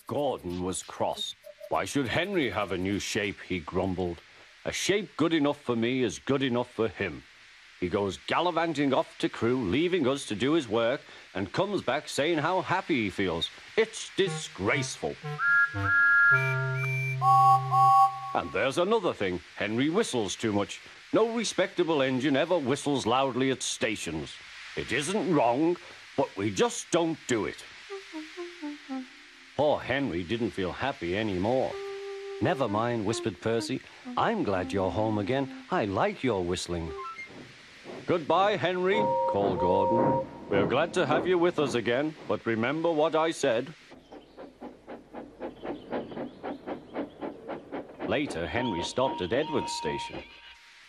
Gordon was cross. Why should Henry have a new shape, he grumbled. A shape good enough for me is good enough for him. He goes gallivanting off to Crewe, leaving us to do his work, and comes back saying how happy he feels. It's disgraceful. And there's another thing. Henry whistles too much. No respectable engine ever whistles loudly at stations. It isn't wrong, but we just don't do it. Poor Henry didn't feel happy anymore. Never mind, whispered Percy. I'm glad you're home again. I like your whistling. Goodbye, Henry, called Gordon. We're glad to have you with us again, but remember what I said. Later, Henry stopped at Edward's station.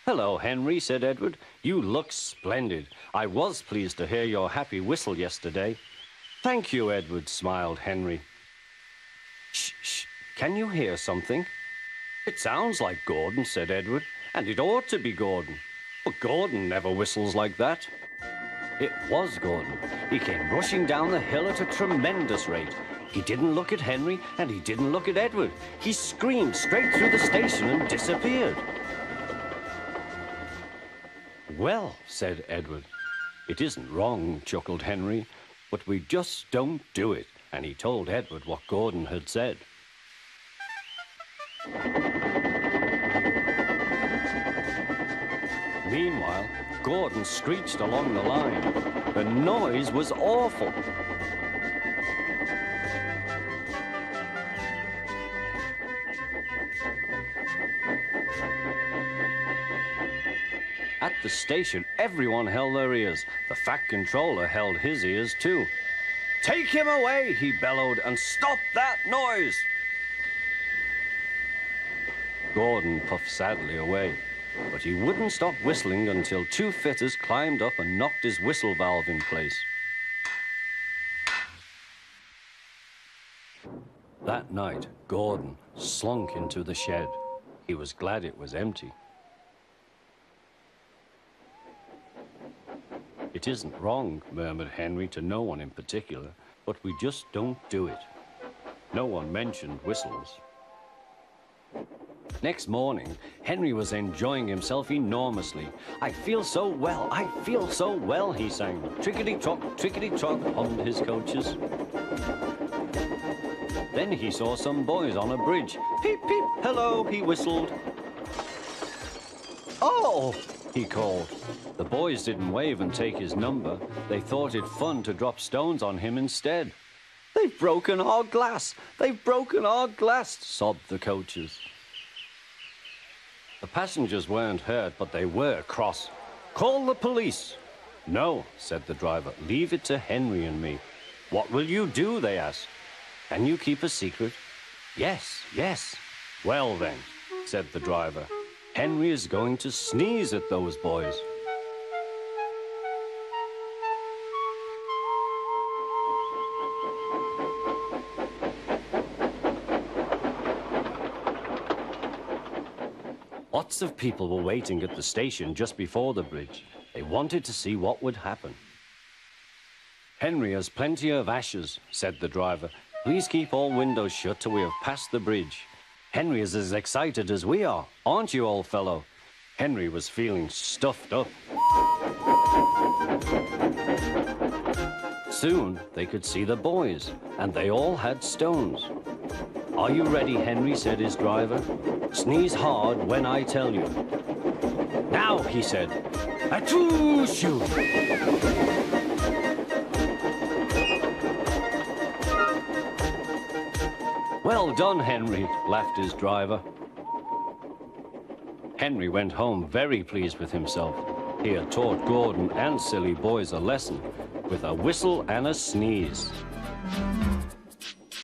Hello, Henry, said Edward. You look splendid. I was pleased to hear your happy whistle yesterday. Thank you, Edward, smiled Henry. Shh, shh. Can you hear something? It sounds like Gordon, said Edward, and it ought to be Gordon. But Gordon never whistles like that. It was Gordon. He came rushing down the hill at a tremendous rate. He didn't look at Henry, and he didn't look at Edward. He screamed straight through the station and disappeared. Well, said Edward. It isn't wrong, chuckled Henry, but we just don't do it. And he told Edward what Gordon had said. Meanwhile, Gordon screeched along the line. The noise was awful. At the station, everyone held their ears. The fat controller held his ears too. Take him away, he bellowed, and stop that noise! Gordon puffed sadly away, but he wouldn't stop whistling until two fitters climbed up and knocked his whistle valve in place. That night, Gordon slunk into the shed. He was glad it was empty. It isn't wrong, murmured Henry to no one in particular, but we just don't do it. No one mentioned whistles. Next morning, Henry was enjoying himself enormously. I feel so well, he sang. Trickety-trock, hummed his coaches. Then he saw some boys on a bridge. Peep, peep, hello, he whistled. Oh, he called. The boys didn't wave and take his number. They thought it fun to drop stones on him instead. They've broken our glass! They've broken our glass! Sobbed the coaches. The passengers weren't hurt, but they were cross. Call the police! No, said the driver. Leave it to Henry and me. What will you do? They asked. Can you keep a secret? Yes, yes. Well then, said the driver. Henry is going to sneeze at those boys. Lots of people were waiting at the station just before the bridge. They wanted to see what would happen. Henry has plenty of ashes, said the driver. Please keep all windows shut till we have passed the bridge. Henry is as excited as we are, aren't you, old fellow? Henry was feeling stuffed up. Soon they could see the boys, and they all had stones. Are you ready, Henry, said his driver. Sneeze hard when I tell you. Now, he said. Achoo, shoo! Well done, Henry, laughed his driver. Henry went home very pleased with himself. He had taught Gordon and silly boys a lesson with a whistle and a sneeze.